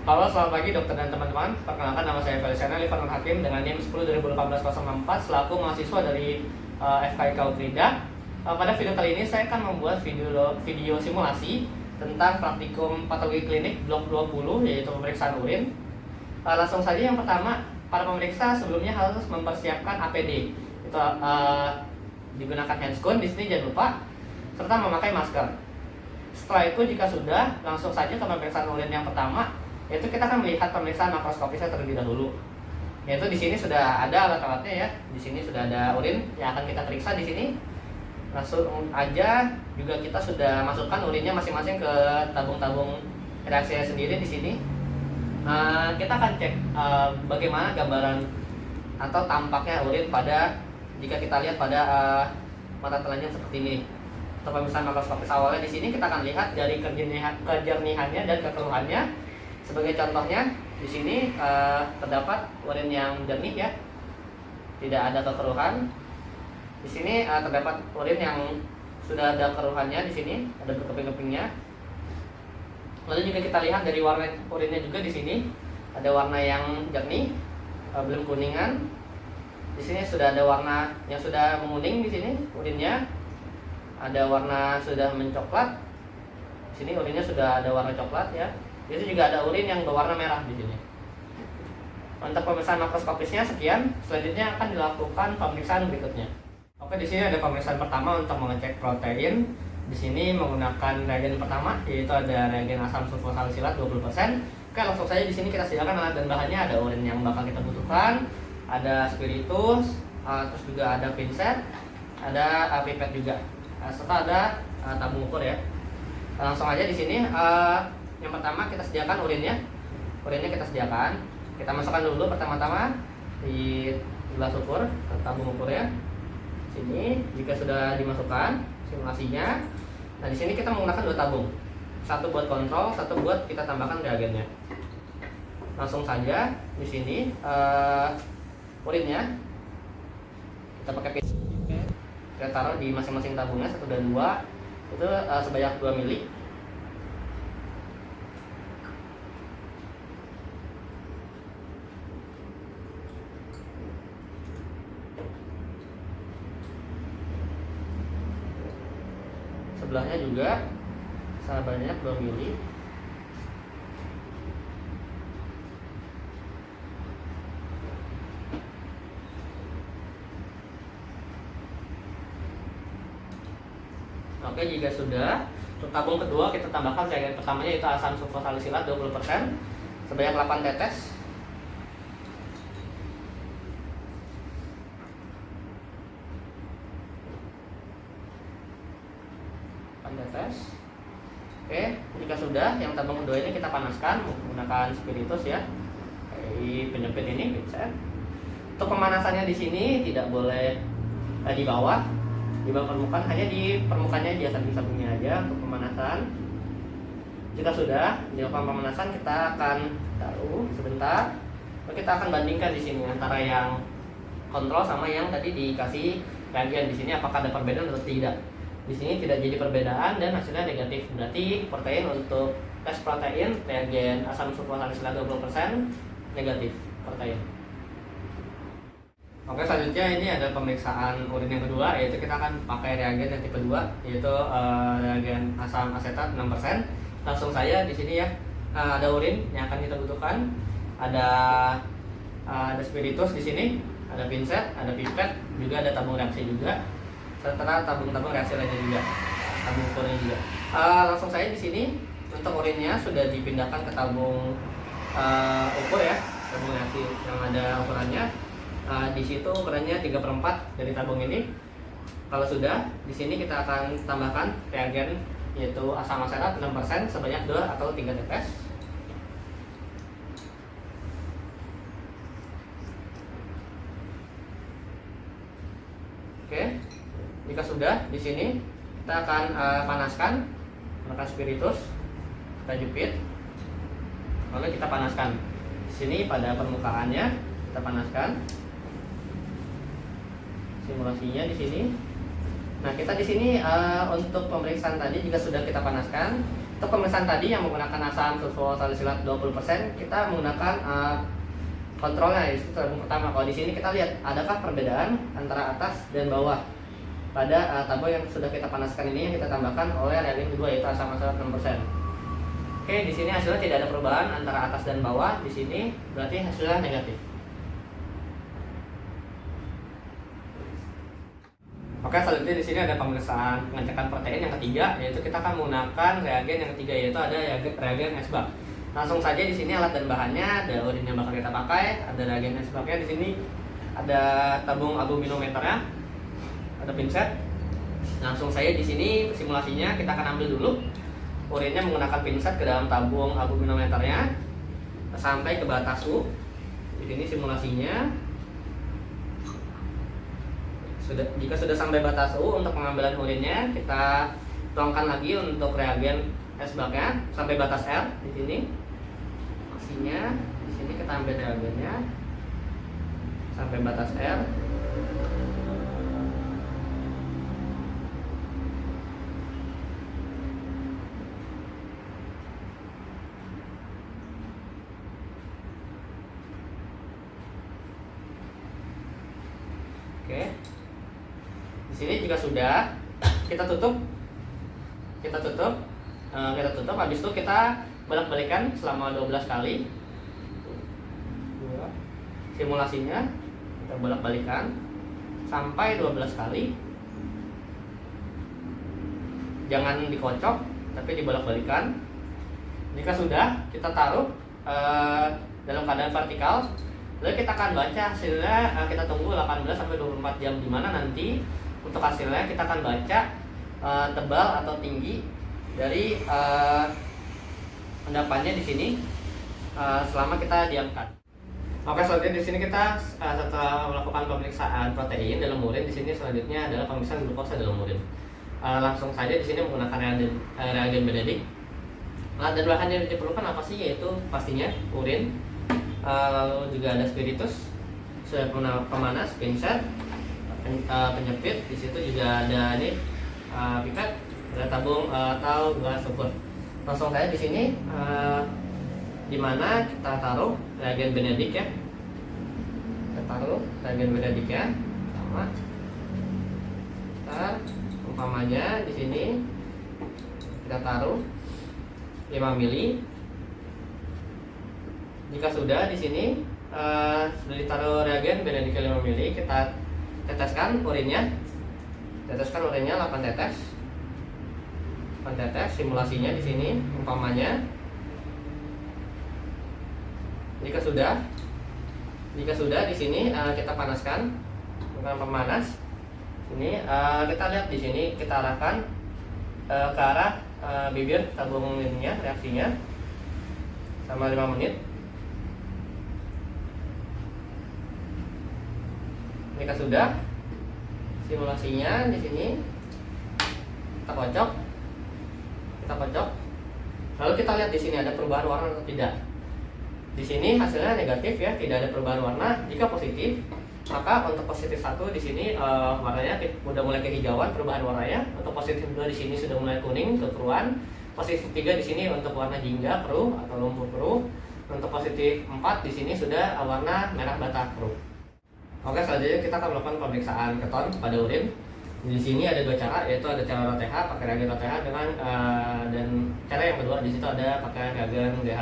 Halo, selamat pagi dokter dan teman-teman. Perkenalkan, nama saya Feliciana Livan Hakim dengan NIM 10/2018-064 selaku mahasiswa dari FKIK Utrida. Pada video kali ini saya akan membuat video simulasi tentang praktikum patologi klinik blok 20, yaitu pemeriksaan urin. Langsung saja, yang pertama, para pemeriksa sebelumnya harus mempersiapkan APD. Itu digunakan handscoon di sini, jangan lupa, serta memakai masker. Setelah itu, jika sudah, langsung saja ke pemeriksaan urin yang pertama, yaitu kita akan melihat pemeriksaan makroskopisnya terlebih dahulu. Yaitu di sini sudah ada alat-alatnya ya. Di sini sudah ada urin yang akan kita periksa di sini. Langsung aja juga kita sudah masukkan urinnya masing-masing ke tabung-tabung reaksinya sendiri di sini. Kita akan cek bagaimana gambaran atau tampaknya urin jika kita lihat pada mata telanjang seperti ini. Untuk pemeriksaan makroskopis awalnya di sini kita akan lihat dari kejernihannya dan kekeruhannya. Sebagai contohnya, di sini terdapat urin yang jernih ya, tidak ada kekeruhan. Di sini terdapat urin yang sudah ada keruhannya, di sini ada berkeping-kepingnya. Lalu juga kita lihat dari warna urinnya juga, di sini ada warna yang jernih, belum kuningan. Di sini sudah ada warna yang sudah menguning, di sini urinnya ada warna sudah mencoklat. Di sini urinnya sudah ada warna coklat ya. Itu juga ada urin yang berwarna merah di sini. Untuk pemeriksaan makroskopisnya sekian. Selanjutnya akan dilakukan pemeriksaan berikutnya. Oke, di sini ada pemeriksaan pertama untuk mengecek protein. Di sini menggunakan reagen pertama, yaitu ada reagen asam sulfosalisilat 20%. Oke, langsung saja di sini kita sediakan alat dan bahannya. Ada urin yang bakal kita butuhkan, ada spiritus, terus juga ada pinset, ada pipet juga, serta ada tabung ukur ya. Langsung aja di sini. Yang pertama kita sediakan urinnya kita sediakan. Kita masukkan dulu pertama-tama di gelas ukur, tabung ukurnya. Sini jika sudah dimasukkan simulasinya. Nah, di sini kita menggunakan dua tabung. Satu buat kontrol, satu buat kita tambahkan reagennya. Langsung saja di sini urinnya kita pakai pipet. Kita taruh di masing-masing tabungnya 1 dan 2. Itu sebanyak 2 mili. Sebelahnya juga sebanyak 2 mili. Oke, jika sudah, untuk tabung kedua kita tambahkan reagen pertamanya, yaitu asam sulfosalisilat 20% sebanyak 8 tetes. Oke, jika sudah, yang tabung kedua ini kita panaskan menggunakan spiritus ya, kayak penyepit ini bisa. Untuk pemanasannya di sini tidak boleh di bawah permukaan, hanya di permukaannya di samping-sampingnya aja untuk pemanasan. Jika sudah dilakukan pemanasan, kita akan taruh sebentar. Lalu kita akan bandingkan di sini antara yang kontrol sama yang tadi dikasih reagen. Di sini apakah ada perbedaan atau tidak. Di sini tidak jadi perbedaan dan hasilnya negatif. Berarti protein untuk tes protein reagen asam sulfosalisilat 20% negatif protein. Oke, selanjutnya ini ada pemeriksaan urin yang kedua, yaitu kita akan pakai reagen yang tipe 2, yaitu reagen asam asetat 6%. Langsung saja di sini ya, ada urin yang akan kita butuhkan, ada spiritus di sini, ada pinset, ada pipet, juga ada tabung reaksi juga, serta tabung-tabung reaksi lainnya juga, tabung ukurnya juga. Langsung saja di sini untuk urinnya sudah dipindahkan ke tabung ukur ya, tabung reaksi yang ada ukurannya. Di situ ukurannya 3/4 dari tabung ini. Kalau sudah, di sini kita akan tambahkan reagen, yaitu asam asetat 6% sebanyak 2 atau 3 tetes. Oke, jika sudah, di sini kita akan panaskan menggunakan spiritus. Kita jepit, lalu kita panaskan. Di sini pada permukaannya kita panaskan. Simulasinya di sini. Nah, kita di sini untuk pemeriksaan tadi juga sudah kita panaskan. Kita Untuk pemeriksaan tadi yang menggunakan asam sulfosalisilat 20%, kita menggunakan kontrolnya itu tabung pertama. Kalau di sini kita lihat adakah perbedaan antara atas dan bawah pada tabung yang sudah kita panaskan ini, yang kita tambahkan oleh reagen kedua yaitu asam sulfosalisilat 6%. Oke, di sini hasilnya tidak ada perubahan antara atas dan bawah. Di sini berarti hasilnya negatif. Oke, selanjutnya di sini ada pemeriksaan pengecekan protein yang ketiga, yaitu kita akan menggunakan reagen yang ketiga, yaitu ada reagen SBAK. Langsung saja di sini alat dan bahannya, ada urin yang bakal kita pakai, ada reagen SBAK-nya di sini, ada tabung aluminometernya, ada pinset. Langsung saja di sini simulasinya kita akan ambil dulu urinnya menggunakan pinset ke dalam tabung aluminometernya sampai ke batas U. Di sini simulasinya. Jika sudah sampai batas U untuk pengambilan urinnya, kita tuangkan lagi untuk reagen SBAK-nya sampai batas R di sini. Maksinya di sini kita ambil reagennya sampai batas R. Oke. Di sini jika sudah, kita tutup, habis itu kita bolak-balikan selama 12 kali. Simulasinya kita bolak-balikan sampai 12 kali. Jangan dikocok, tapi dibolak-balikan. Jika sudah, kita taruh dalam keadaan vertikal. Lalu kita akan baca hasilnya, kita tunggu 18 sampai 24 jam, di mana nanti untuk hasilnya kita akan baca tebal atau tinggi dari endapannya di sini selama kita diamkan. Oke, selanjutnya di sini kita setelah melakukan pemeriksaan protein dalam urin, di sini selanjutnya adalah pemeriksaan glukosa dalam urin. Langsung saja di sini menggunakan reagen Benedict. Dan bahan yang diperlukan apa sih? Yaitu pastinya urin, lalu juga ada spiritus, pemanas, pinset, penyepit. Di situ juga ada ini pipet, ada tabung atau gelas ukur. Langsung saja di sini di mana kita taruh reagen Benedict ya. Kita taruh reagen Benedict ya, sama. Umpamanya di sini kita taruh 5 mili. Jika sudah di sini sudah ditaruh reagen Benedict 5 mili, kita teteskan urinnya. 8 tetes. 8 tetes simulasinya di sini umpamanya. Jika sudah di sini kita panaskan dengan pemanas. Ini kita lihat di sini, kita arahkan ke arah bibir tabung ininya, reaksinya sama 5 menit. Jika sudah, simulasinya di sini kita kocok. Lalu kita lihat di sini ada perubahan warna atau tidak. Di sini hasilnya negatif ya, tidak ada perubahan warna. Jika positif, maka untuk positif 1 di sini warnanya sudah mulai kehijauan perubahan warnanya. Untuk positif 2 di sini sudah mulai kuning kekeruan. Positif 3 di sini untuk warna jingga keruh atau lumpur keruh. Untuk positif 4 di sini sudah warna merah bata keruh. Oke, selanjutnya kita akan melakukan pemeriksaan keton pada urin. Di sini ada 2 cara, yaitu ada cara ROTH pakai reagen ROTH dengan dan cara yang kedua di situ ada pakai reagen DH.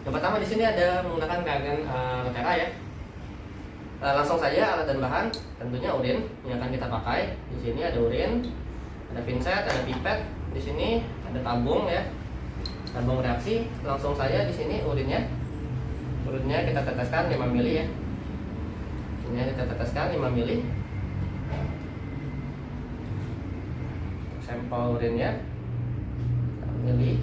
Yang pertama di sini ada menggunakan reagen ROTH ya. Langsung saja alat dan bahan, tentunya urin yang akan kita pakai. Di sini ada urin, ada pinset, ada pipet. Di sini ada tabung ya, tabung reaksi. Langsung saja di sini urinnya kita teteskan 5 mili ya. Ini kita teteskan 5 mili. Sampel urinnya 5 mili.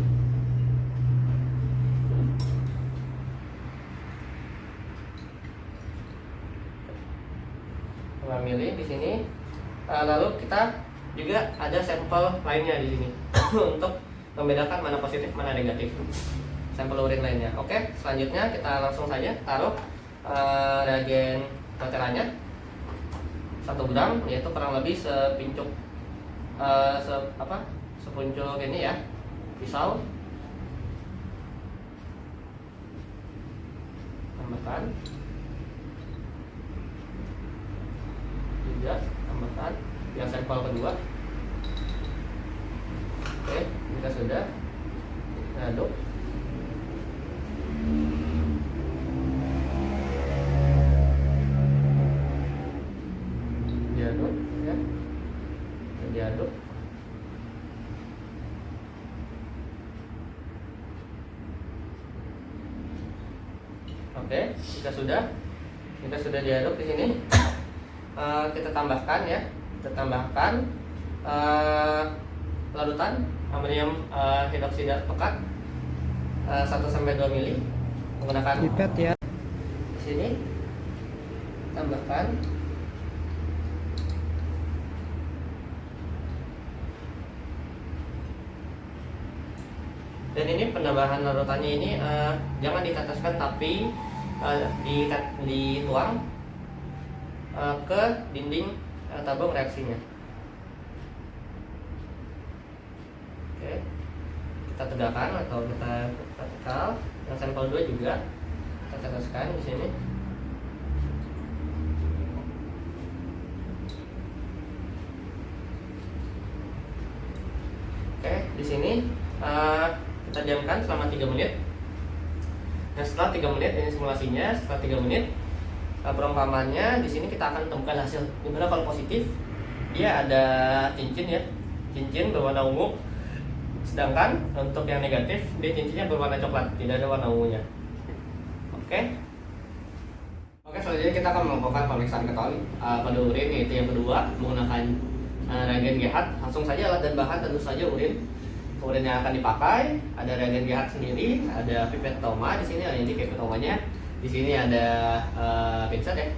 Di sini. Lalu kita juga ada sampel lainnya di sini untuk membedakan mana positif mana negatif. Sampel urin lainnya. Oke, selanjutnya kita langsung saja taruh reagen ROTH-nya 1 gram, yaitu kurang lebih sepincuk sepuncuk ini ya, pisau. tambahkan, juga tambahkan yang sampel kedua. Oke, jika sudah aduk. Diaduk ya, diaduk. Oke, jika sudah diaduk di sini, kita tambahkan ya, larutan amonium hidroksida pekat 1-2 mili menggunakan pipet ya. Di sini tambahkan dan ini penambahan larutannya ini jangan diteteskan tapi dituang ke dinding tabung reaksinya. Oke, kita tegakkan atau kita vertikal. Yang sampel 2 juga kita teteskan di sini. Oke, di sini kita diamkan selama 3 menit. Nah, setelah 3 menit ini simulasinya, setelah 3 menit perumpamannya di sini kita akan temukan hasil. Dimana kalau positif dia ada cincin ya, cincin berwarna ungu. Sedangkan untuk yang negatif dia cincinnya berwarna coklat, tidak ada warna ungunya. Oke, selanjutnya kita akan melakukan pemeriksaan keton pada urin, yaitu yang kedua menggunakan reagen GH. Langsung saja alat dan bahan tentu saja urin yang akan dipakai. Ada reagen GH sendiri, ada pipet Thoma di sini. Ini pipet Thomanya. Di sini ada pinset ya,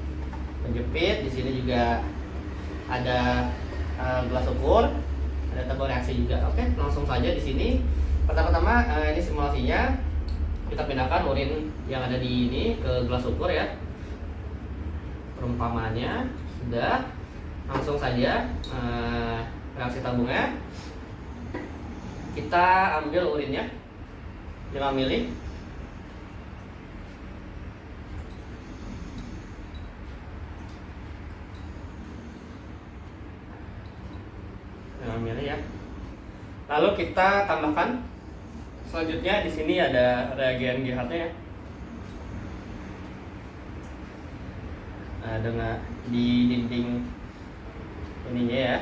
penjepit. Di sini juga ada gelas ukur, ada tabung reaksi juga. Oke, langsung saja di sini. Pertama-tama ini simulasinya kita pindahkan urin yang ada di ini ke gelas ukur ya. Perumpamannya sudah. Langsung saja reaksi tabungnya. Kita ambil urinnya 5 mili. Ya. Lalu kita tambahkan selanjutnya di sini ada reagen GH-nya ya. Dengan di dinding ininya ya,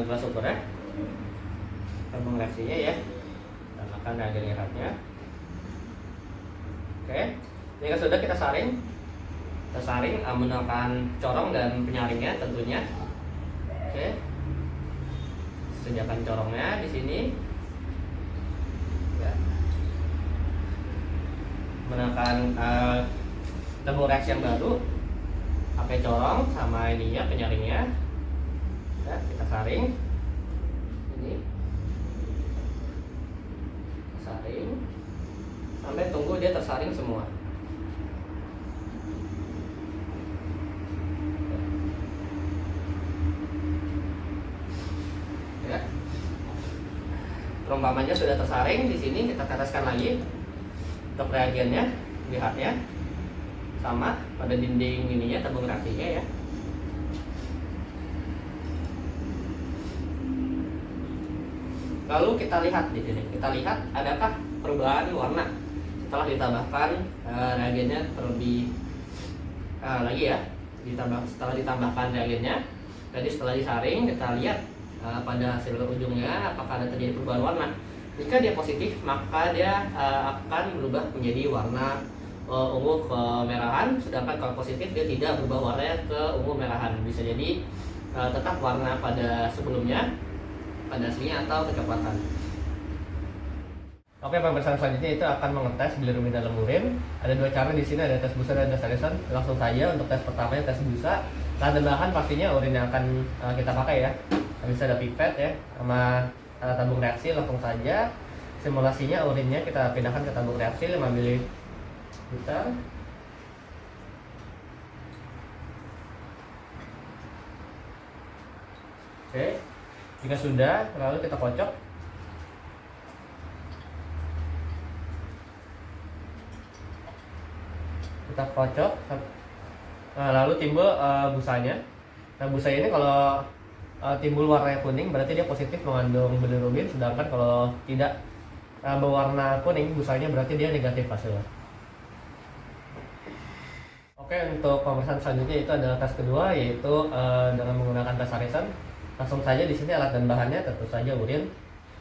gelas ukurnya, tabung reaksinya ya, tambahkan reagen GH-nya. Oke, jika sudah kita saring menggunakan corong dan penyaringnya tentunya. Oke, sediakan corongnya di sini ya. Menggunakan tabung reaksi yang baru, pakai corong sama ininya penyaringnya ya, kita saring ini, saring sampai tunggu dia tersaring semua. Perumpamannya sudah tersaring. Di sini kita teteskan lagi untuk reagennya, GH-nya sama pada dinding ininya, tabung reaksinya ya. Lalu kita lihat di sini, adakah perubahan warna setelah ditambahkan reagennya terlebih lagi ya. Setelah ditambahkan reagennya, tadi setelah disaring kita lihat pada hasil ujungnya apakah ada terjadi perubahan warna. Jika dia positif, maka dia akan berubah menjadi warna ungu kemerahan. Sedangkan kalau positif dia tidak berubah warnanya ke ungu merahan, bisa jadi tetap warna pada sebelumnya, pada aslinya, atau kecoklatan. Oke, pemeriksaan selanjutnya itu akan mengetes bilirubin dalam urin. Ada 2 cara di sini, ada tes busa dan tes Harrison. Langsung saja untuk tes pertamanya, tes busa. Nah, dan bahan pastinya urin yang akan kita pakai ya. Bisa ada pipet ya, sama tabung reaksi. Langsung saja simulasinya urinnya kita pindahkan ke tabung reaksi 5 ml. Oke, jika sudah, lalu kita kocok. kita kocok, lalu timbul busanya. Nah, busa ini kalau timbul warna kuning berarti dia positif mengandung bilirubin, sedangkan kalau tidak berwarna kuning busanya berarti dia negatif hasilnya. Oke, untuk pemeriksaan selanjutnya itu adalah tes kedua, yaitu dengan menggunakan tes Harrison. Langsung saja di sini alat dan bahannya tentu saja urin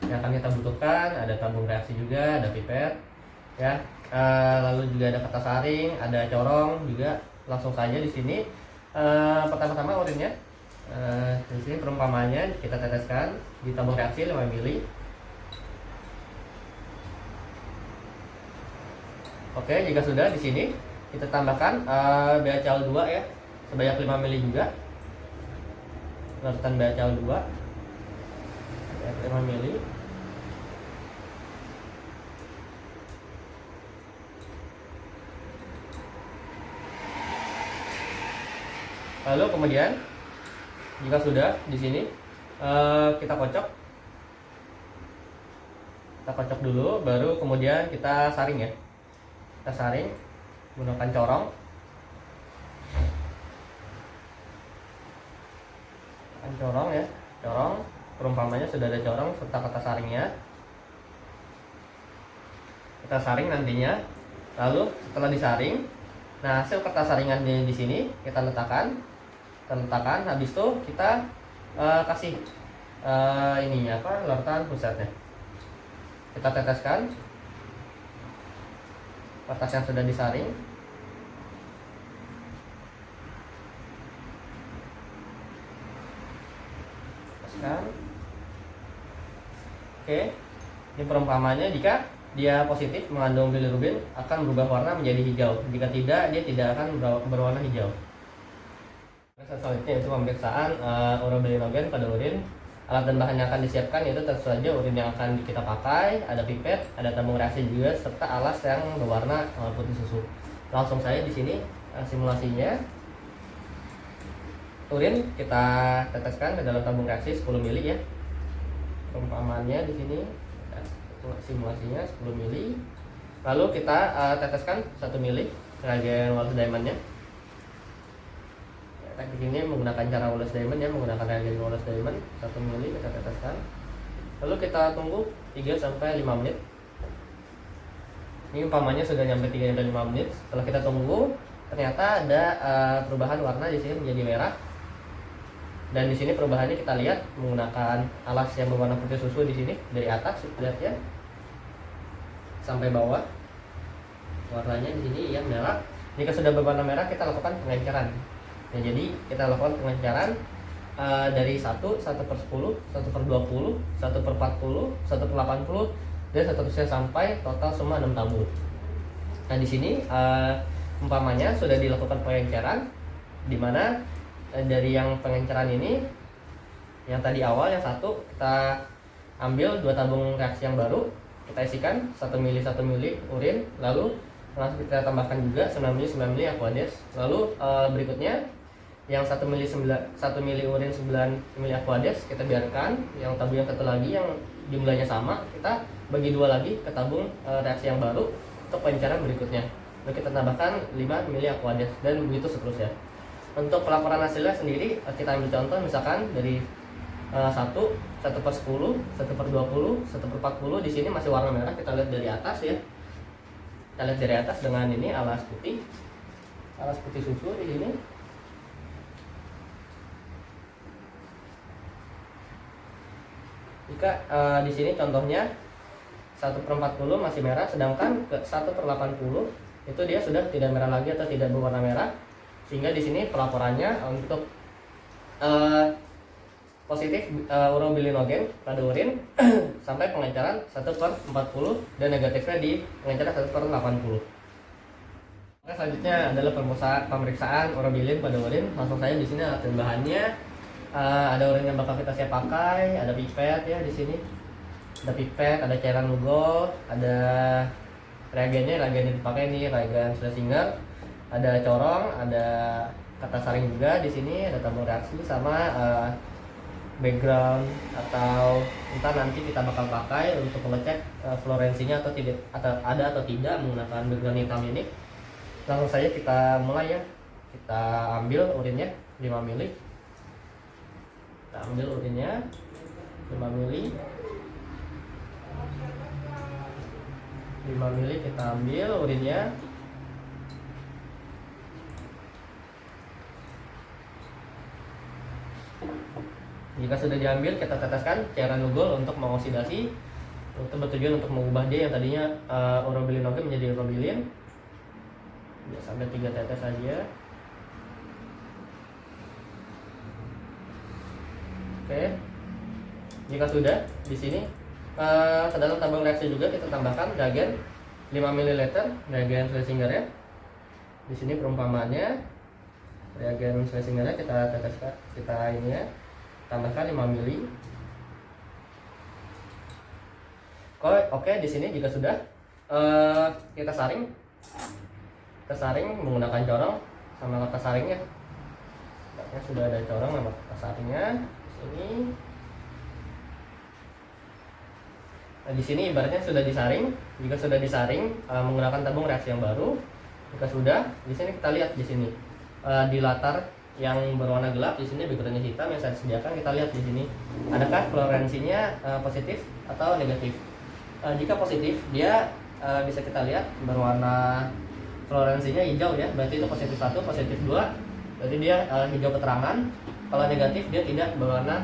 yang akan kita butuhkan, ada tabung reaksi juga, ada pipet, ya, lalu juga ada kertas saring, ada corong juga. Langsung saja di sini pertama-tama urinnya, di sini perumpamannya kita teteskan di tabung reaksi 5 ml. Oke, jika sudah di sini kita tambahkan BHCl2 ya, sebanyak 5 ml juga. Larutan BHCl2 5 ml. Lalu kemudian jika sudah di sini kita kocok. Kita kocok dulu, baru kemudian kita saring ya. Kita saring menggunakan corong. Corong ya, corong, perumpamannya sudah ada corong serta kertas saringnya. Kita saring nantinya. Lalu setelah disaring, nah hasil kertas saringan di sini kita letakkan. Habis itu kita kasih ininya apa, larutan pusatnya. Kita teteskan kertas yang sudah disaring. Oke, ini perumpamannya jika dia positif mengandung bilirubin akan berubah warna menjadi hijau. Jika tidak, dia tidak akan berwarna hijau. Selanjutnya itu pemeriksaan urobilinogen pada urin. Alat dan bahan yang akan disiapkan yaitu tentu saja urin yang akan kita pakai, ada pipet, ada tabung reaksi juga, serta alas yang berwarna putih susu. Langsung saja di sini simulasinya. Urin kita teteskan ke dalam tabung reaksi 10 ml ya. Perumpamannya di sini simulasinya 10 ml. Lalu kita teteskan 1 ml reagen Wallace Diamond-nya. Teknik ini menggunakan cara Wallace Diamond ya, menggunakan reagen Wallace Diamond 1 ml kita teteskan. Lalu kita tunggu 3-5 menit. Ini umpamanya sudah nyampe 3-5 menit. Setelah kita tunggu, ternyata ada perubahan warna di sini menjadi merah. Dan di sini perubahannya kita lihat menggunakan alas yang berwarna putih susu di sini dari atas lihat ya sampai bawah. Warnanya di sini ya merah. Jika sudah berwarna merah kita lakukan pengenceran. Nah, jadi kita lakukan pengenceran dari 1 per 10, 1 per 20, 1 per 40, 1 per 80 dan seterusnya sampai total semua 6 tabung. Nah, di sini umpamanya sudah dilakukan pengenceran di mana dari yang pengenceran ini yang tadi awal yang satu kita ambil 2 tabung reaksi yang baru, kita isikan 1 ml urin, lalu langsung kita tambahkan juga 9 ml aquades. Lalu berikutnya yang 1 ml urin 9 ml aquades kita biarkan, yang tabung yang satu lagi yang jumlahnya sama kita bagi 2 lagi ke tabung reaksi yang baru untuk pengenceran berikutnya. Lalu kita tambahkan 5 ml aquades dan begitu seterusnya. Untuk pelaporan hasilnya sendiri kita ambil contoh misalkan dari 1 per 10, 1 per 20, 1 per 40 di sini masih warna merah, kita lihat dari atas ya. Kita lihat dari atas dengan ini alas putih susu di sini. Jika di sini contohnya 1 per 40 masih merah, sedangkan ke 1 per 80 itu dia sudah tidak merah lagi atau tidak berwarna merah. Sehingga di sini pelaporannya untuk positif urobilinogen pada urin sampai pengenceran 1 per 40 dan negatifnya di pengenceran 1 per 80. Oke, selanjutnya adalah pemeriksaan urobilin pada urin. Langsung saja di sini alat dan bahannya. Ada urin yang bakal kita siap pakai, ada pipet ya di sini. Ada pipet, ada cairan Lugol, ada reagen yang dipakai nih, reagen Schlesinger. Ada corong, ada kertas saring juga di sini, ada tabung reaksi sama background atau entah nanti kita bakal pakai untuk mengecek fluorensinya atau tidak, atau ada atau tidak menggunakan background hitam ini. Langsung saja kita mulai ya. Kita ambil urinnya 5 mili. Kita ambil urinnya 5 mili. 5 mili kita ambil urinnya. Jika sudah diambil, kita teteskan cairan Lugol untuk mengoksidasi, untuk bertujuan untuk mengubah dia yang tadinya urobilinogen menjadi urobilin. Ya, sampai 3 tetes saja. Oke. Jika sudah, di sini ke dalam tabung reaksi juga kita tambahkan reagen 5 ml, reagen Schlesinger ya. Di sini perumpamaannya reagen Schlesinger kita teteskan, kita ini ya, tambahkan 5 ml. Oke, di sini jika sudah kita saring. Kita saring menggunakan corong sama kertas saringnya. Nah, sudah ada corong sama kertas saringnya di sini. Nah, di sini ibaratnya sudah disaring. Jika sudah disaring menggunakan tabung reaksi yang baru, jika sudah, di sini kita lihat di sini di latar yang berwarna gelap, di sini backgroundnya hitam yang saya sediakan, kita lihat di sini adakah fluoresensinya positif atau negatif. Jika positif, dia bisa kita lihat berwarna fluoresensinya hijau ya, berarti itu positif 1, positif 2, berarti dia hijau keterangan. Kalau negatif dia tidak berwarna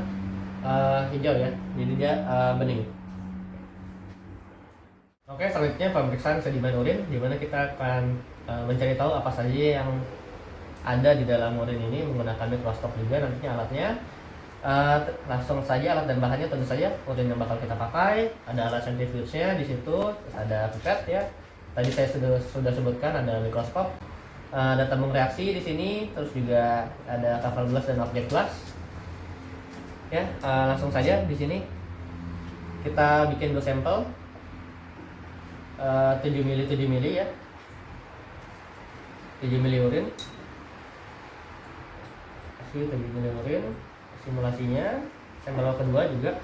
hijau ya, jadi dia bening. Oke, selanjutnya pemeriksaan sedimen urin, di mana kita akan mencari tahu apa saja yang ada di dalam urin ini menggunakan mikroskop juga nantinya alatnya. Langsung saja alat dan bahannya tentu saja urin yang bakal kita pakai, ada alat centrifuge-nya di situ, terus ada pipet ya. Tadi saya sudah sebutkan ada mikroskop, ada tabung reaksi di sini, terus juga ada cover glass dan objek glass. Ya, langsung saja di sini kita bikin 2 sampel 7 mili ya, 7 mili urin, kasih 7 mili urin, simulasinya. Sampel kedua juga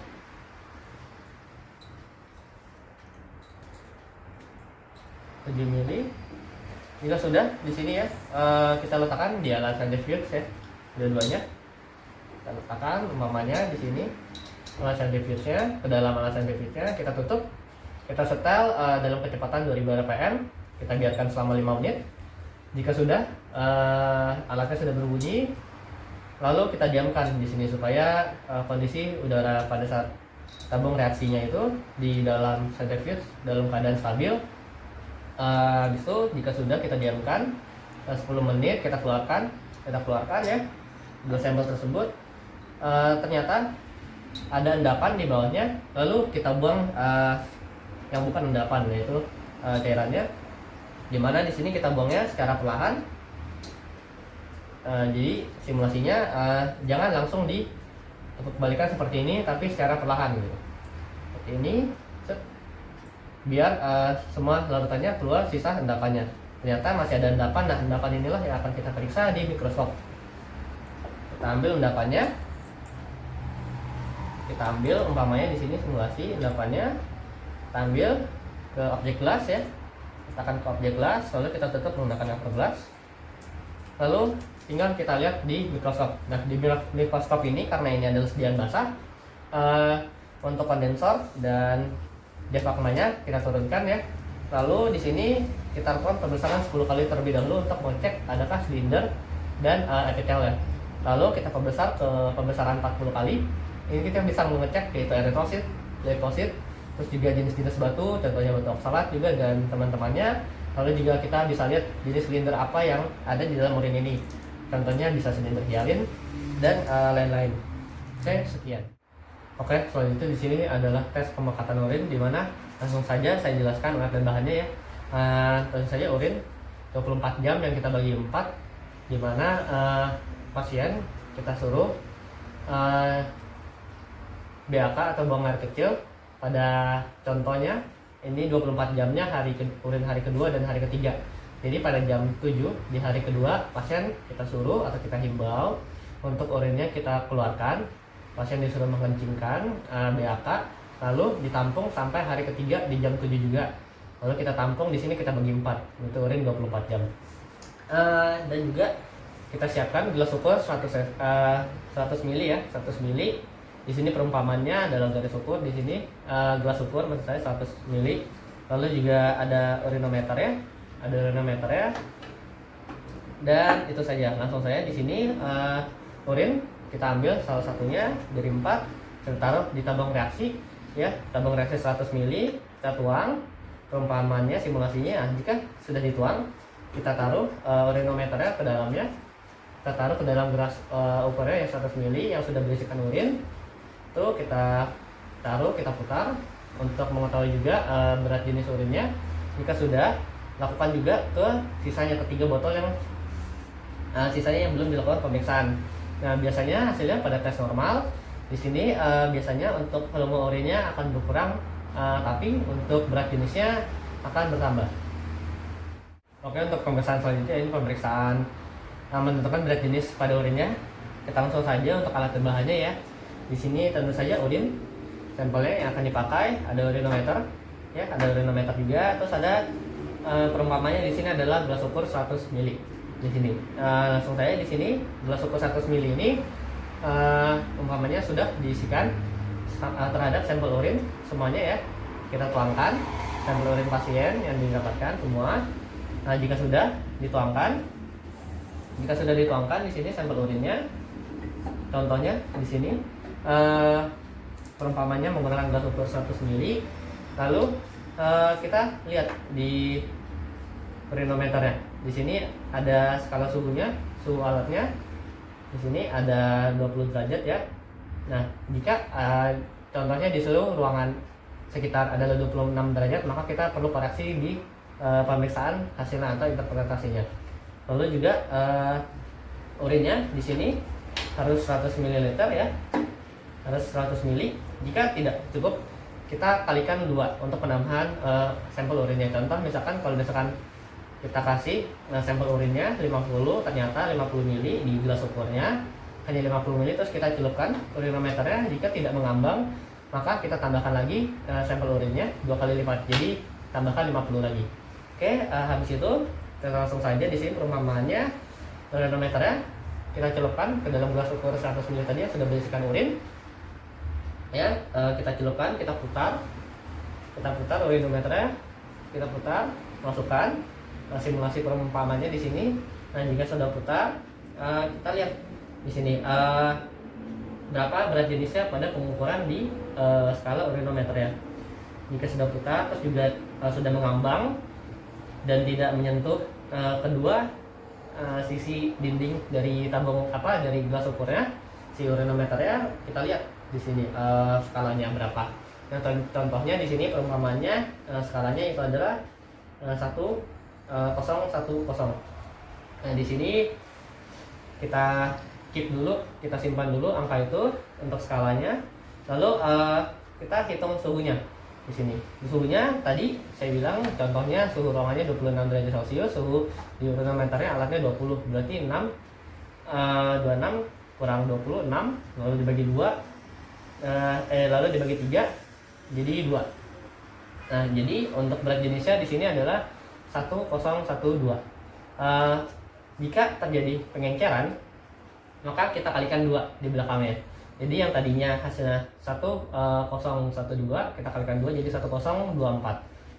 mili. Jika sudah di sini ya, kita letakkan di alat centrifuge ya, dua-duanya kita letakkan umpamanya di sini alat centrifuge-nya, ke dalam alat centrifuge-nya kita tutup, kita setel dalam kecepatan 2000 rpm, kita biarkan selama 5 menit. Jika sudah alatnya sudah berbunyi, lalu kita diamkan di sini supaya kondisi udara pada saat tabung reaksinya itu di dalam centrifuge dalam keadaan stabil. Habis itu jika sudah kita diamkan 10 menit, kita keluarkan ya 2 sampel tersebut. Ternyata ada endapan di bawahnya, lalu kita buang yang bukan endapan, yaitu cairannya, dimana di sini kita buangnya secara perlahan. Jadi simulasinya jangan langsung dikembalikan seperti ini, tapi secara perlahan gitu. Seperti ini, biar semua larutannya keluar, sisa endapannya. Ternyata masih ada endapan. Nah, endapan inilah yang akan kita periksa di mikroskop. Kita ambil endapannya, kita ambil umpamanya di sini simulasi endapannya, kita ambil ke objek gelas ya, letakkan ke objek gelas, lalu kita tutup menggunakan cover gelas, lalu tinggal kita lihat di mikroskop. Nah, di mikroskop ini karena ini adalah sediaan basah, untuk kondensor dan diafragmanya kita turunkan ya. Lalu di sini kita lakukan pembesaran 10 kali terlebih dahulu untuk mengecek adakah silinder dan epitelnya. Lalu kita pembesar ke pembesaran 40 kali. Ini kita bisa mengecek yaitu eritrosit, leukosit, terus juga jenis-jenis batu, contohnya batu oksalat juga dan teman-temannya. Lalu juga kita bisa lihat jenis silinder apa yang ada di dalam urin ini. Contohnya bisa silinder hialin dan lain-lain. Oke, sekian. Oke, selanjutnya di sini adalah tes pemekatan urin, di mana langsung saja saya jelaskan alat dan bahannya ya. Tentu saja urin 24 jam yang kita bagi 4, di mana pasien kita suruh BAK atau buang air kecil pada contohnya ini 24 jamnya urin hari kedua dan hari ketiga. Jadi pada jam 7 di hari kedua pasien kita suruh atau kita himbau untuk urinnya kita keluarkan. Pasien disuruh mengencingkan BAK, lalu ditampung sampai hari ketiga di jam 7 juga. Lalu kita tampung di sini kita bagi 4, itu urin 24 jam. Dan juga kita siapkan gelas ukur 100 ml ya, 100 ml. Di sini perumpamannya dalam garis ukur di sini gelas ukur maksud saya 100 ml. Lalu juga ada urinometer ya, Dan itu saja. Langsung saya di sini urin kita ambil salah satunya dari 4, kita taruh di tabung reaksi ya, tabung reaksi 100 ml, kita tuang. Perumpamannya simulasinya jika sudah dituang, kita taruh urinometernya ke dalamnya. Kita taruh ke dalam gelas ukurnya yang 100 ml yang sudah berisikan urin. Itu kita taruh, kita putar untuk mengetahui juga berat jenis urinnya. Jika sudah, lakukan juga ke sisanya, ketiga botol yang sisanya yang belum dilakukan pemeriksaan. Nah, biasanya hasilnya pada tes normal. Di sini biasanya untuk volume urinnya akan berkurang, tapi untuk berat jenisnya akan bertambah. Oke, untuk pemeriksaan selanjutnya ini pemeriksaan menentukan berat jenis pada urinnya. Kita langsung saja untuk alat bahannya ya. Di sini tentu saja urin sampelnya yang akan dipakai, ada urinometer ya, ada urinometer juga. Terus ada perumpamannya di sini adalah gelas ukur 100 ml. Di sini langsung saya di sini gelas ukur 100 ml ini umpamanya sudah diisikan terhadap sampel urin semuanya ya. Kita tuangkan sampel urin pasien yang didapatkan semua. Nah, jika sudah dituangkan di sini sampel urinnya, contohnya di sini perumpamannya menggunakan gelas ukur 100 ml. Lalu kita lihat di urinometernya. Di sini ada skala suhunya, suhu alatnya. Di sini ada 20 derajat ya. Nah, jika contohnya di seluruh ruangan sekitar ada 26 derajat, maka kita perlu koreksi di pemeriksaan hasilnya atau interpretasinya. Lalu juga urinnya di sini harus 100 ml ya. Harus 100 ml. Jika tidak cukup, kita kalikan 2 untuk penambahan sampel urinnya. Contoh misalkan kalau misalkan kita kasih sampel urinnya 50, ternyata 50 ml di gelas ukurnya hanya 50 ml, terus kita celupkan urinometernya. Jika tidak mengambang, maka kita tambahkan lagi sampel urinnya 2 kali lipat, jadi tambahkan 50 lagi. Oke, habis itu kita langsung saja di sini perumpamaannya urinometernya kita celupkan ke dalam gelas ukur 100 ml tadi yang sudah berisikan urin ya. Kita celupkan, kita putar urinometernya, kita putar, masukkan simulasi perumpamannya di sini. Nah, jika sudah putar, kita lihat di sini berapa berat jenisnya pada pengukuran di skala urinometer ya. Jika sudah putar terus juga sudah mengambang dan tidak menyentuh kedua sisi dinding dari tabung dari gelas ukurnya, si urinometernya, kita lihat di sini skalanya berapa. Nah, contohnya di sini perumpamannya skalanya itu adalah 1010. Nah, di sini kita keep dulu, kita simpan dulu angka itu untuk skalanya. Lalu kita hitung suhunya di sini. Suhunya tadi saya bilang contohnya suhu ruangannya 26 derajat Celcius, suhu di urinometernya alatnya 20, berarti 26 kurang 26 lalu dibagi 2 lalu dibagi 3 jadi 2. Nah, jadi untuk berat jenisnya di sini adalah 1012. Jika terjadi pengenceran, maka kita kalikan 2 di belakangnya. Jadi yang tadinya hasilnya 1012 kita kalikan 2 jadi 1024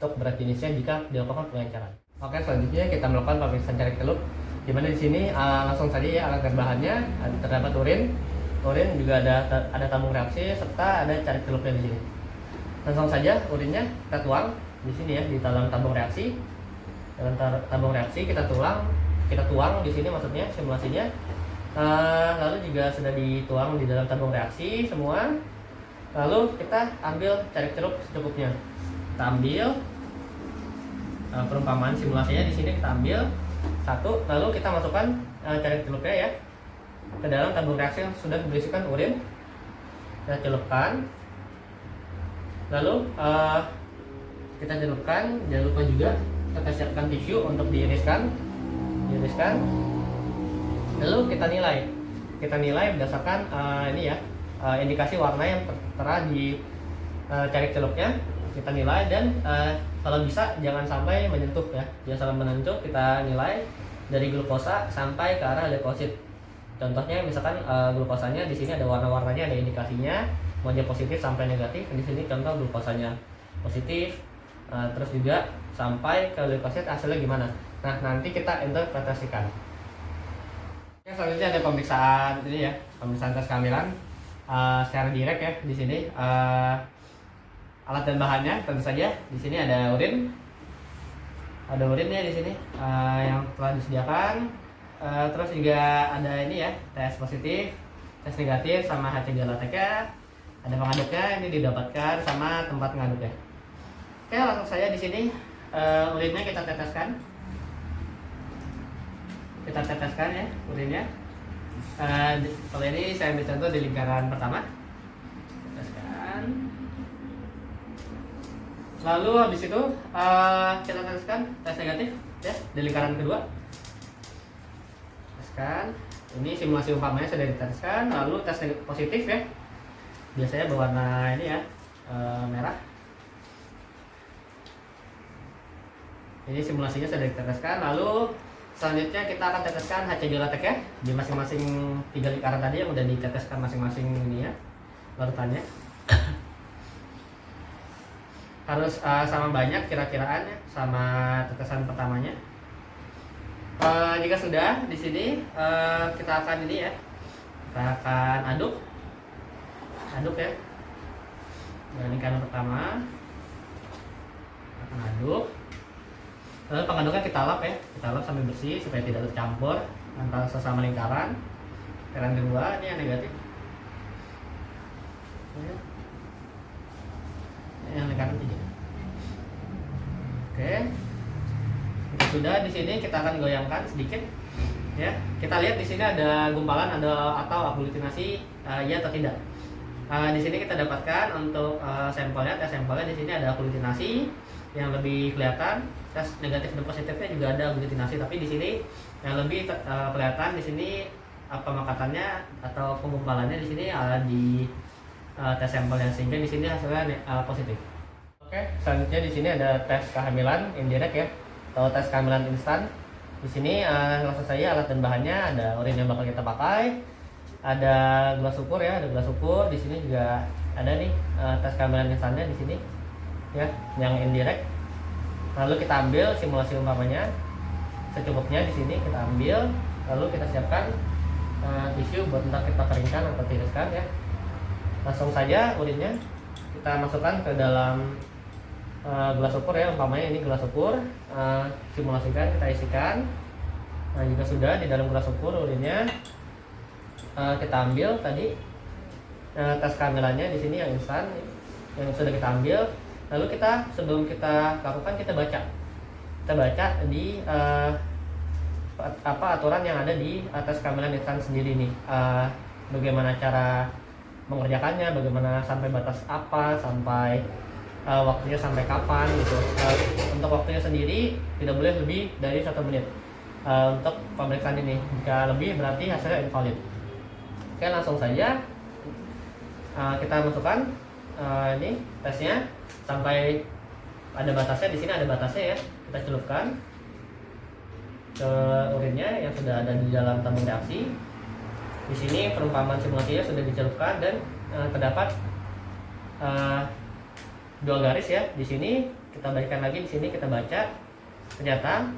untuk berat jenisnya jika dilakukan pengenceran. Oke, selanjutnya kita melakukan pemeriksaan cari celup, di mana di sini langsung saja ya alat bahannya terdapat urin juga ada tabung reaksi serta ada cari celupnya di sini. Langsung saja urinnya kita tuang di sini ya, di dalam tabung reaksi. Dalam tabung reaksi kita tuang di sini maksudnya simulasinya. Lalu juga sudah dituang di dalam tabung reaksi semua. Lalu kita ambil cari celup secukupnya. Kita ambil perumpamaan simulasinya di sini, kita ambil 1, lalu kita masukkan cari celupnya ya ke dalam tabung reaksi yang sudah berisikan urin. Kita celupkan. Lalu kita celupkan, jangan lupa juga kita siapkan tisu untuk diiriskan. Lalu kita nilai berdasarkan ini ya indikasi warna yang tertera di cari celupnya. Kita nilai dan kalau bisa jangan sampai menyentuh ya, jangan sampai menyentuh. Kita nilai dari glukosa sampai ke arah leukosit. Contohnya misalkan glukosanya di sini ada warna-warnanya, ada indikasinya mau dia positif sampai negatif. Di sini contoh glukosanya positif, terus juga sampai ke leukosit hasilnya gimana. Nah, nanti kita interpretasikan. Oke, selanjutnya ada pemeriksaan ini ya, pemeriksaan tes kehamilan secara direct ya. Di sini alat dan bahannya tentu saja di sini ada urin, ya di sini yang telah disediakan. Terus juga ada ini ya, tes positif, tes negatif, sama HCG lateknya. Ada pengaduknya, ini didapatkan sama tempat pengaduknya. Oke, langsung saja di sini urinnya kita teteskan. Kita teteskan ya urinnya. Kalau ini saya ambil contoh di lingkaran pertama. Teteskan. Lalu habis itu kita teteskan tes negatif ya di lingkaran kedua. Teteskan. Ini simulasi umpamanya sudah diteteskan. Lalu tes positif ya. Biasanya berwarna ini ya, merah. Ini simulasinya sudah diteteskan. Lalu selanjutnya kita akan teteskan HCG latek ya di masing-masing 3 lingkaran tadi yang udah diteteskan masing-masing ini ya larutannya. Harus sama banyak kira-kiraannya sama tetesan pertamanya. Jika sudah di sini kita akan ini ya, kita akan aduk ya. Dari lingkaran pertama akan aduk. Lalu pengaduknya kita lap ya, kita lap sampai bersih supaya tidak tercampur antara sesama lingkaran. Lingkaran kedua ini yang negatif. Ini yang lingkaran 3. Oke. Jika sudah di sini kita akan goyangkan sedikit ya. Kita lihat di sini ada gumpalan atau aglutinasi ya atau tidak. Di sini kita dapatkan untuk sampelnya, tes sampelnya di sini ada aglutinasi yang lebih kelihatan. Tes negatif dan positifnya juga ada aglutinasi, tapi di sini yang lebih kelihatan di sini pemakatannya atau penggumpalannya di sini di tes sampelnya, sehingga di sini hasilnya positif. Oke, selanjutnya di sini ada tes kehamilan indirect ya, atau tes kehamilan instan. Di sini langsung saja alat dan bahannya ada urin yang bakal kita pakai, ada gelas ukur ya, ada gelas ukur. Di sini juga ada nih tes kehamilan instannya di sini ya, yang indirect. Lalu kita ambil simulasi umpamanya secukupnya di sini kita ambil, lalu kita siapkan tisu buat ntar kita keringkan atau tiriskan ya. Langsung saja urinnya kita masukkan ke dalam gelas ukur ya, umpamanya ini gelas ukur. Simulasikan, kita isikan. Nah, jika sudah di dalam gelas ukur urinnya kita ambil tadi tes kehamilannya di sini yang instan yang sudah kita ambil. Lalu kita sebelum kita lakukan kita baca di aturan yang ada di tes kehamilan instan sendiri nih, bagaimana cara mengerjakannya, bagaimana sampai batas apa, sampai waktunya sampai kapan gitu. Untuk waktunya sendiri tidak boleh lebih dari 1 menit untuk pemeriksaan ini. Jika lebih berarti hasilnya invalid. Oke, langsung saja kita masukkan ini tesnya sampai ada batasnya. Di sini ada batasnya ya, kita celupkan ke urinnya yang sudah ada di dalam tabung reaksi. Di sini perumpamaan simulasinya sudah dicelupkan dan terdapat 2 garis ya. Di sini kita bacakan lagi, di sini kita baca. Ternyata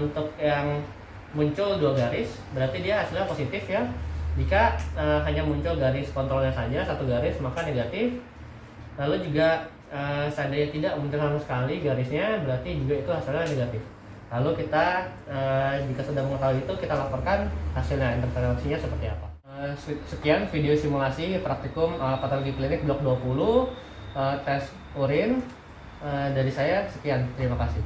untuk yang muncul 2 garis berarti dia hasilnya positif ya. Jika hanya muncul garis kontrolnya saja 1 garis maka negatif. Lalu juga seandainya tidak muncul sama sekali garisnya berarti juga itu hasilnya negatif. Lalu kita jika sudah mengetahui itu kita laporkan hasilnya, interpretasinya seperti apa. Sekian video simulasi praktikum patologi klinik blok 20 tes urin dari saya. Sekian, terima kasih.